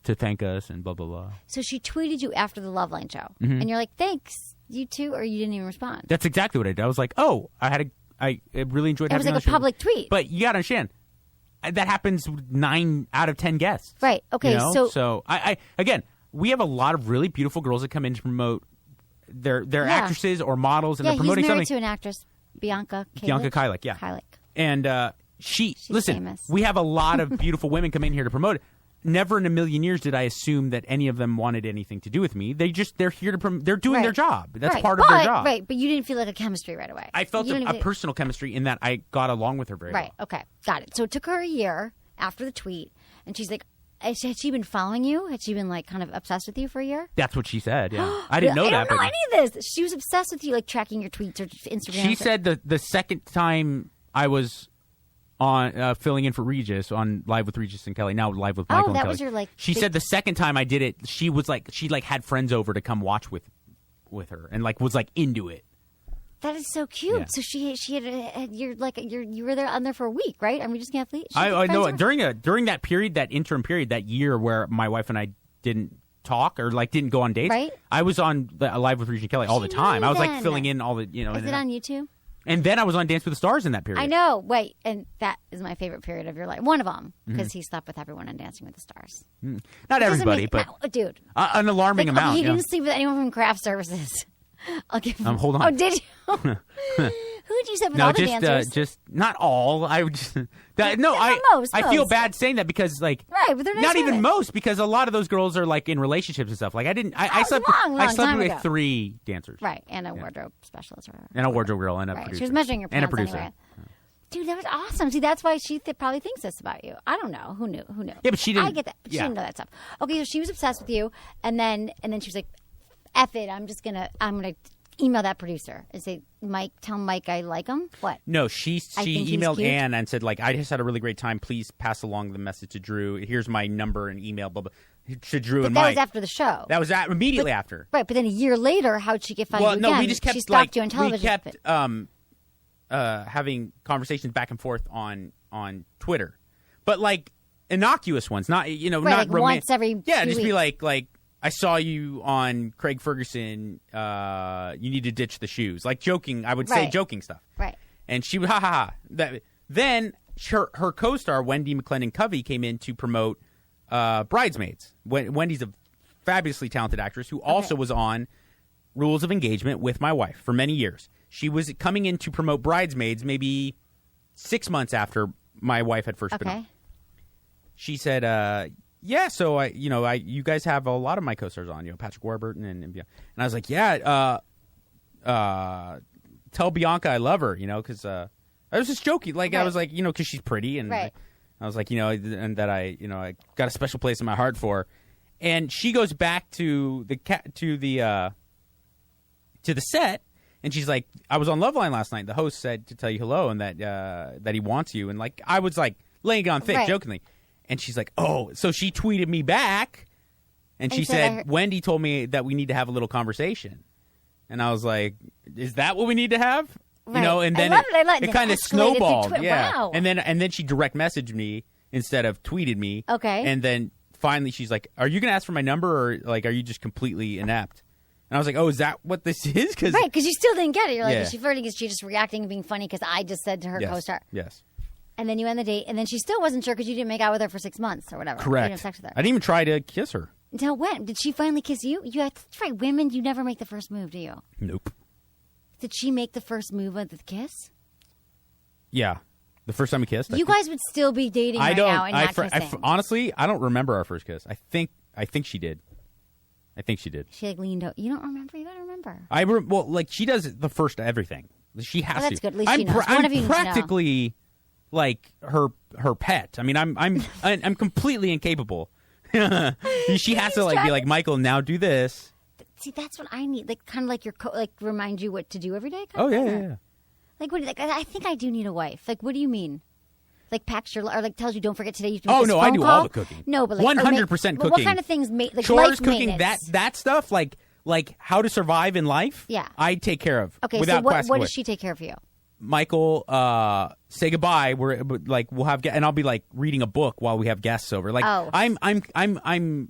to thank us and blah blah blah. So she tweeted you after the Loveline show, and you're like, "Thanks, you too," or you didn't even respond. That's exactly what I did. I was like, "Oh, I really enjoyed having you on the show." It was like a public tweet. But you got to understand, that happens with 9 out of 10 guests. Right. Okay. So I again, we have a lot of really beautiful girls that come in to promote their actresses or models, and they're promoting he's married something. to an actress, Bianca Kajlik, yeah. Kajlik. And she's famous. We have a lot of beautiful women come in here to promote it. Never in a million years did I assume that any of them wanted anything to do with me. They're here to they're doing their job. That's part of their job. Right, but you didn't feel like a chemistry right away. I felt a personal chemistry in that I got along with her very well. Right, okay, got it. So it took her a year after the tweet, and she's like, had she been following you? Had she been like kind of obsessed with you for a year? That's what she said, yeah. I didn't know that. I don't know any of this. She was obsessed with you, like tracking your tweets or Instagram. She said the second time I was on filling in for Regis on Live with Regis and Kelly, now Live with Michael and Kelly. Oh, that was your like. She said the second time I did it, she was like she had friends over to come watch with her and like was like into it. That is so cute. Yeah. So she had you were there on there for a week, right? And we just can't leave. I know during that period, that interim period, that year where my wife and I didn't talk or like didn't go on dates. Right. I was on Live with Regina Kelly all the time. I was like then. filling in all the Is it on YouTube? And then I was on Dance with the Stars in that period. I know. Wait, and that is my favorite period of your life. One of them, because he slept with everyone on Dancing with the Stars. Not everybody, but dude, an alarming amount. He didn't sleep with anyone from craft services. I'll give him. Hold on. Oh, did you? Who did you sleep with? No, all the dancers? just not all. I would just most. I feel bad saying that because like right, but they're nice not even women. most because a lot of those girls are like in relationships and stuff. Like I slept long I slept time with ago. 3 dancers. Right, and a wardrobe specialist. And a wardrobe girl and a right. producer. She was measuring your and a pants producer. anyway. Dude, that was awesome. See, that's why she probably thinks this about you. I don't know. Who knew? Yeah, but she didn't. I get that. But she didn't know that stuff. Okay, so she was obsessed with you, and then she was like, "F it, I'm gonna email that producer and say, tell Mike I like him." What? No, she think he's emailed cute. Ann and said like, I just had a really great time. Please pass along the message to Drew. Here's my number and email. Blah blah. To Drew But and that Mike. was after the show. That was immediately after. Right, but then a year later, how'd she get find you again? No, we just kept she stalked like you on television. we kept having conversations back and forth on Twitter, but like innocuous ones, not right, not like romantic. once every yeah, few just be weeks. like I saw you on Craig Ferguson. You need to ditch the shoes. Like joking, I would say Right. joking stuff. Right. And she would ha ha ha. Then her co-star Wendy McLennan Covey came in to promote Bridesmaids. Wendy's a fabulously talented actress who also was on Rules of Engagement with my wife for many years. She was coming in to promote Bridesmaids maybe 6 months after my wife had first been on. She said, yeah, so you guys have a lot of my co-stars on, Patrick Warburton and I was like, yeah, tell Bianca I love her, because I was just joking, like I was like, because she's pretty, and I was like, and that I got a special place in my heart for her. And she goes back to the set, and she's like, I was on Loveline last night. The host said to tell you hello, and that he wants you, and like I was like laying it on thick, jokingly. And she's like, oh, so she tweeted me back, and she said, Wendy told me that we need to have a little conversation. And I was like, is that what we need to have? Right. And then it kind of snowballed. Wow. And then she direct messaged me instead of tweeted me. Okay. And then finally she's like, are you going to ask for my number, or like, are you just completely inept? And I was like, oh, is that what this is? Right, because you still didn't get it. You're like, is she flirting? Is she just reacting and being funny because I just said to her co-star? Yes. And then you end the date, and then she still wasn't sure because you didn't make out with her for 6 months or whatever. Correct. You didn't have sex with her. I didn't even try to kiss her. Until when? Did she finally kiss you? That's right. Women, you never make the first move, do you? Nope. Did she make the first move with the kiss? Yeah. The first time we kissed. You guys would still be dating now and not kissing. Honestly, I don't remember our first kiss. I think she did. I think she did. She like leaned over. You don't remember? You gotta remember. Like she does the first everything. She has that's to. good. At least she knows. One of you I'm needs to know. practically like her pet. I mean, I'm completely incapable. She has to like be like, Michael, now do this. See, that's what I need. Like kind of like your remind you what to do every day. Oh yeah. Like what? Like I think I do need a wife. Like what do you mean? Like packs your or like tells you don't forget today. You have to make this phone I do call? all the cooking. No, but like 100% cooking. What kind of things like chores, life cooking, that stuff like how to survive in life. Yeah, I take care of. Okay, without so what does she take care of for you? Michael, say goodbye. We'll have and I'll be like reading a book while we have guests over. Like I'm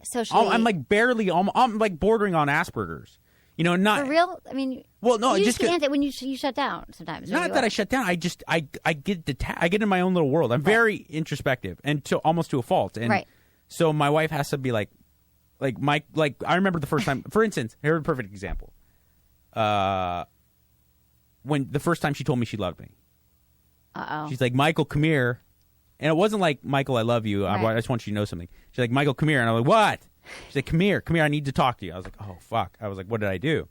socially. I'm like barely. I'm like bordering on Asperger's. Not for real. I mean, well, no, you just can't when you shut down sometimes. Not that I shut down. I just I get I get in my own little world. I'm very introspective and almost to a fault. And so my wife has to be like Mike. Like I remember the first time. For instance, here's a perfect example. When the first time she told me she loved me. She's like, Michael, come here. And it wasn't like, Michael, I love you. I just want you to know something. She's like, Michael, come here. And I'm like, what? She's like, come here. I need to talk to you. I was like, oh, fuck. I was like, what did I do?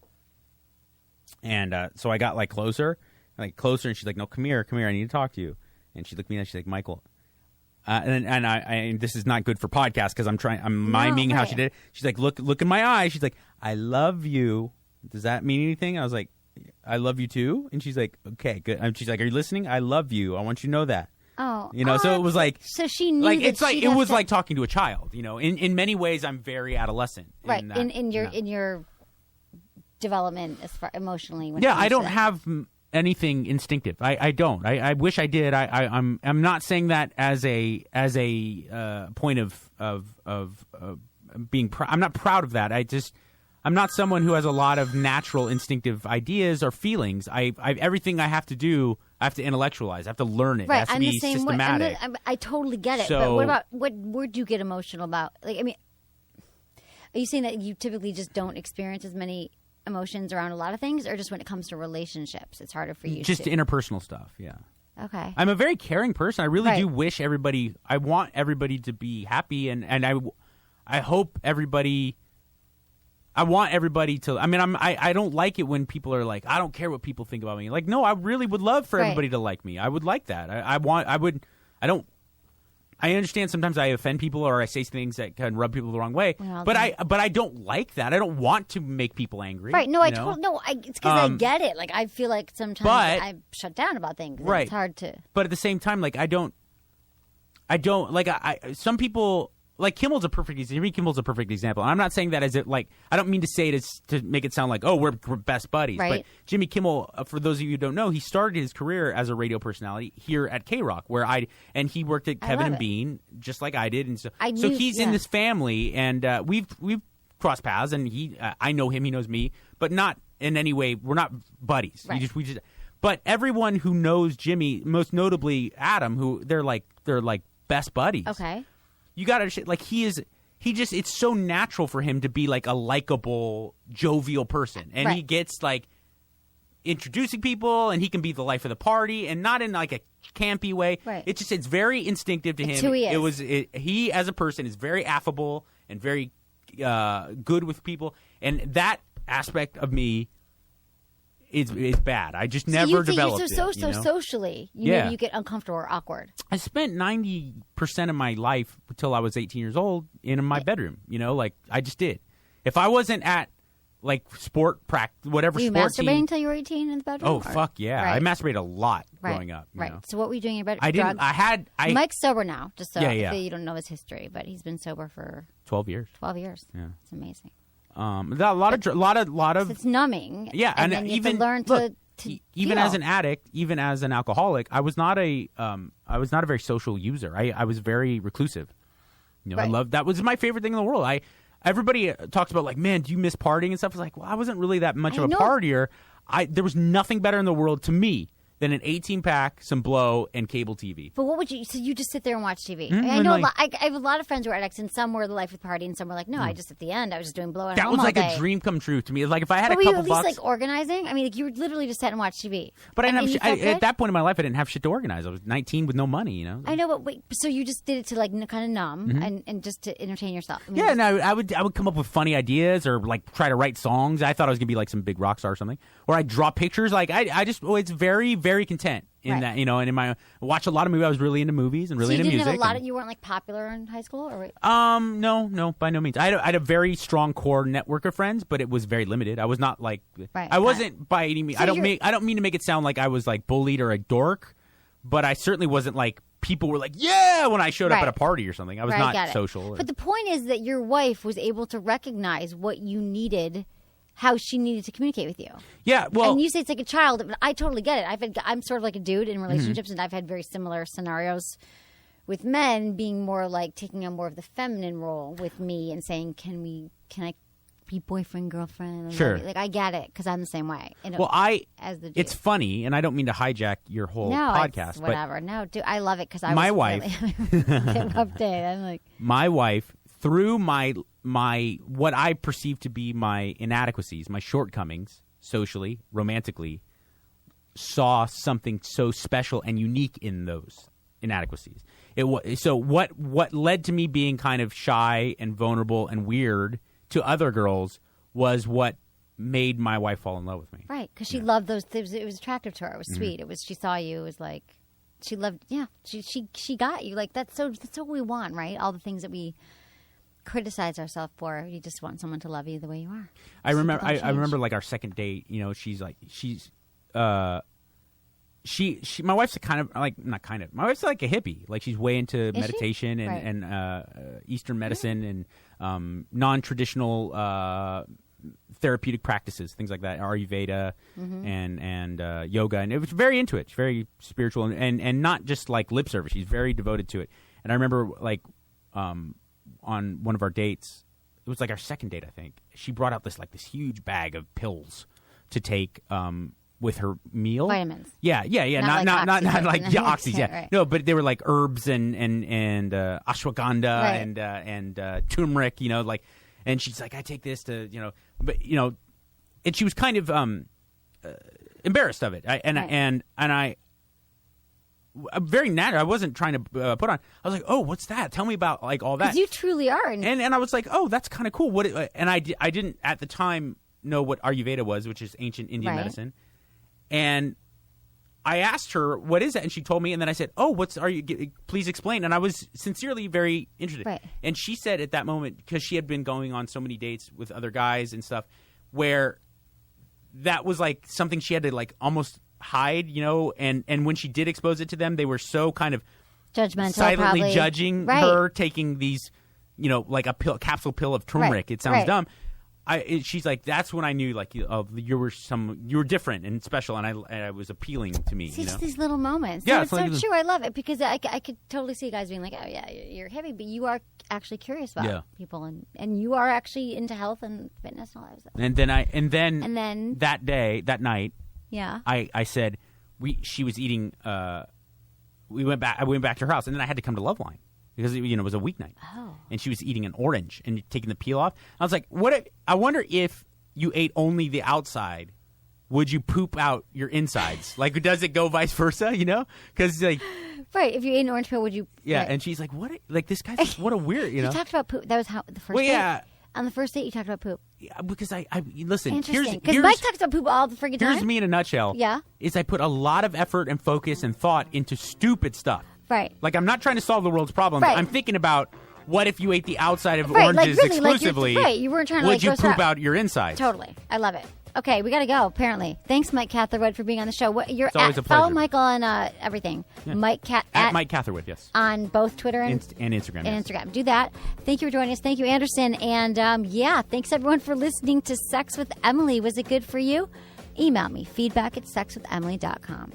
And so I got like closer. And she's like, no, come here. I need to talk to you. And she looked at me and she's like, Michael. And this is not good for podcast because I'm miming how she did it. She's like, look in my eyes. She's like, I love you. Does that mean anything? I was like, I love you too. And she's like, okay, good. And she's like, are you listening? I love you. I want you to know that. Oh, so it was like, so she knew like that it's like it was like talking to a child. In many ways, I'm very adolescent. Right. In your development as far emotionally. I don't have anything instinctive. I don't. I wish I did. I'm not saying that as a point of I'm not proud of that. I'm not someone who has a lot of natural instinctive ideas or feelings. Everything I have to do, I have to intellectualize. I have to learn it. Right. It has to I'm be the same systematic. way. I totally get it. So, but what about where do you get emotional about? Like, I mean, are you saying that you typically just don't experience as many emotions around a lot of things, or just when it comes to relationships, it's harder for you? Just interpersonal stuff. Yeah. Okay. I'm a very caring person. I really do wish everybody. I want everybody to be happy, and I hope everybody. I want everybody to. I mean, I don't like it when people are like, I don't care what people think about me. Like, no, I really would love for everybody to like me. I would like that. I understand sometimes I offend people or I say things that can rub people the wrong way. Well, but I don't like that. I don't want to make people angry. Right? No, it's because I get it. Like, I feel like sometimes I shut down about things. Right. It's hard to. But at the same time, like, I don't like. Some people. Like Kimmel's a perfect example. And I'm not saying that as it like I don't mean to say it as to make it sound like, oh, we're best buddies. Right. But Jimmy Kimmel, for those of you who don't know, he started his career as a radio personality here at K-Rock, and he worked at Kevin and Bean just like I did, and so he's in this family, and we've crossed paths, and I know him, he knows me, but not in any way. We're not buddies. Right. We just. But everyone who knows Jimmy, most notably Adam, who they're like best buddies. Okay. You got to understand, like, it's so natural for him to be, like, a likable, jovial person. And he gets, like, introducing people, and he can be the life of the party, and not in, like, a campy way. Right. It's very instinctive to him. It's who he is. He, as a person, is very affable and very good with people. And that aspect of me is bad. I just never developed it. So socially, maybe you get uncomfortable or awkward. I spent 90% of my life until I was 18 years old in my bedroom. Like I just did. If I wasn't at like sport practice, whatever sport team. Were you masturbating until you were 18 in the bedroom? Oh, fuck yeah. Right. I masturbated a lot growing up. Right. Know? So what were you doing in your bedroom? I didn't. Drugs? Mike's sober now, just so you don't know his history, but he's been sober for 12 years. 12 years. Yeah. It's amazing. A lot of. It's numbing. Yeah, and then you have to learn to even deal. as an addict, even as an alcoholic, I was not a very social user. I was very reclusive. I loved that was my favorite thing in the world. Everybody talks about like, man, do you miss partying and stuff? I was like, well, I wasn't really that much of a partier. There was nothing better in the world to me than an 18-pack, some blow, and cable TV. But what would you? So you just sit there and watch TV? Mm-hmm. I know I have a lot of friends who are addicts, and some were the life of the party, and some were like, no, I just at the end I was just doing blow at home all day. That was like a dream come true to me. Like if I had but a couple were you at bucks, least like organizing? I mean, like you were literally just sat and watched TV. But I didn't have at that point in my life, I didn't have shit to organize. I was 19 with no money. I know, but wait. So you just did it to like kind of numb and just to entertain yourself. I mean, yeah, no, I would come up with funny ideas or like try to write songs. I thought I was gonna be like some big rock star or something. Or I'd draw pictures. Like it's very, very content. In that, and in my watch a lot of movies. I was really into movies and really into music. So you didn't have you weren't like popular in high school, or no, by no means. I had a very strong core network of friends, but it was very limited. I was not like I wasn't by any means. So I don't mean to make it sound like I was like bullied or a dork, but I certainly wasn't like people were like when I showed up at a party or something. I was not social. But the point is that your wife was able to recognize what you needed. How she needed to communicate with you. Yeah, well... And you say it's like a child, but I totally get it. I'm sort of like a dude in relationships, and I've had very similar scenarios with men being more like taking on more of the feminine role with me and saying, can I be boyfriend, girlfriend? Sure. Like, I get it, because I'm the same way. As the dude. It's funny, and I don't mean to hijack your whole podcast. It's whatever. No, dude, I love it, because my wife... Really update. I'm like... My wife, through my what I perceive to be my inadequacies, my shortcomings, socially, romantically, saw something so special and unique in those inadequacies. So what led to me being kind of shy and vulnerable and weird to other girls was what made my wife fall in love with me. Right, because she loved those things. It was attractive to her. It was sweet. It was. She saw you. It was like she loved. Yeah, she got you. Like that's what we want, right? All the things that we criticize ourselves for. You just want someone to love you the way you are. I remember like our second date, my wife's my wife's like a hippie. Like she's way into meditation and Eastern medicine and non-traditional therapeutic practices, things like that, Ayurveda and yoga, and it was very into it. She's very spiritual and not just like lip service. She's very devoted to it. And I remember like on one of our dates, was like our second date, I think. She brought out this huge bag of pills to take with her meal. Vitamins. Yeah. Not like oxys. Yeah. Right. No, but they were like herbs and ashwagandha and turmeric. And she's like, I take this to and she was kind of embarrassed of it. I'm very natural. I wasn't trying to put on. I was like, "Oh, what's that? Tell me about like all that." Because you truly are. And I was like, "Oh, that's kind of cool." What? And I didn't at the time know what Ayurveda was, which is ancient Indian medicine. And I asked her, "What is that?" And she told me. And then I said, "Oh, please explain." And I was sincerely very interested. Right. And she said at that moment, because she had been going on so many dates with other guys and stuff, where that was like something she had to like almost hide, and when she did expose it to them, they were so kind of judgmental, silently probably. judging her taking these, like a capsule pill of turmeric. It sounds dumb. She's like, that's when I knew like you were different and special, and I was appealing to me. See, it's these little moments. Yeah, it's so true. I love it because I could totally see guys being like, oh yeah, you're heavy, but you are actually curious about people, and you are actually into health and fitness and all that stuff. And then that night. Yeah. I said she was eating. I went back to her house, and then I had to come to Loveline because it was a weeknight. Oh. And she was eating an orange and taking the peel off. I was like, "What? I wonder if you ate only the outside, would you poop out your insides? Like, does it go vice versa? Because like." Right. If you ate an orange peel, would you? Yeah. Right. And she's like, "What? Like this guy's what a weird." You talked about poop. That was the first. Yeah. Date? On the first date, you talked about poop. Yeah, because I listen. Interesting. Because Mike talks about poop all the freaking time. Here's me in a nutshell. Yeah. Is I put a lot of effort and focus and thought into stupid stuff. Right. Like I'm not trying to solve the world's problems. Right. I'm thinking about what if you ate the outside of right. oranges like, really, exclusively. Right. You weren't trying to would you gross poop her out your insides? Totally. I love it. Okay, we got to go, apparently. Thanks, Mike Catherwood, for being on the show. It's always a pleasure. Follow Michael on everything. Yeah. At Mike Catherwood, yes. On both Twitter and Instagram. And Instagram. Do that. Thank you for joining us. Thank you, Anderson. And thanks everyone for listening to Sex with Emily. Was it good for you? Email me, feedback@sexwithemily.com.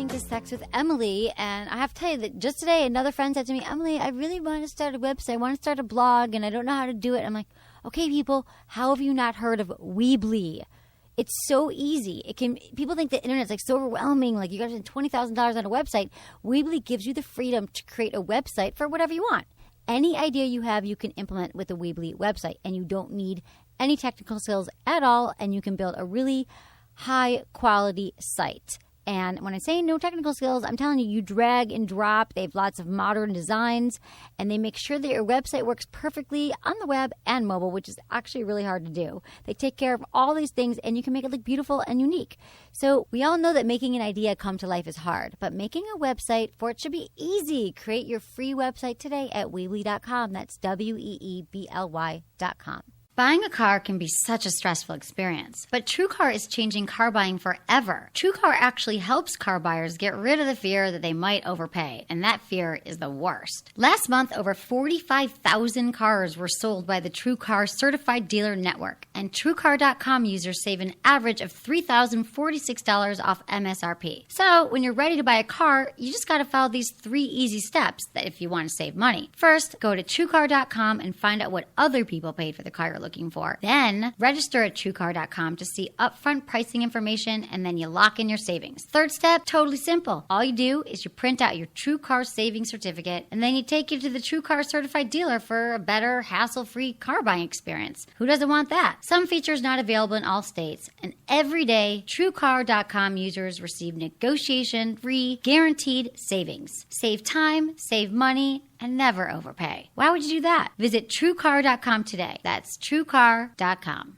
To Sex with Emily, and I have to tell you that just today another friend said to me, Emily, I really want to start a website, I want to start a blog, and I don't know how to do it. I'm like, okay, people, how have you not heard of Weebly? It's so easy. People think the internet's like so overwhelming, like you got to spend $20,000 on a website. Weebly gives you the freedom to create a website for whatever you want. Any idea you have, you can implement with a Weebly website, and you don't need any technical skills at all, and you can build a really high quality site. And when I say no technical skills, I'm telling you, you drag and drop. They have lots of modern designs, and they make sure that your website works perfectly on the web and mobile, which is actually really hard to do. They take care of all these things, and you can make it look beautiful and unique. So we all know that making an idea come to life is hard, but making a website for it should be easy. Create your free website today at Weebly.com. That's WEEBLY.com. Buying a car can be such a stressful experience, but TrueCar is changing car buying forever. TrueCar actually helps car buyers get rid of the fear that they might overpay, and that fear is the worst. Last month, over 45,000 cars were sold by the TrueCar Certified Dealer Network, and TrueCar.com users save an average of $3,046 off MSRP. So, when you're ready to buy a car, you just gotta follow these 3 easy steps that if you want to save money. First, go to TrueCar.com and find out what other people paid for the car you're looking for. Then register at TrueCar.com to see upfront pricing information, and then you lock in your savings. Third step, totally simple. All you do is you print out your TrueCar savings certificate, and then you take it to the TrueCar certified dealer for a better, hassle-free car buying experience. Who doesn't want that? Some features not available in all states, and every day, TrueCar.com users receive negotiation-free, guaranteed savings. Save time, save money, and never overpay. Why would you do that? Visit TrueCar.com today. That's TrueCar.com.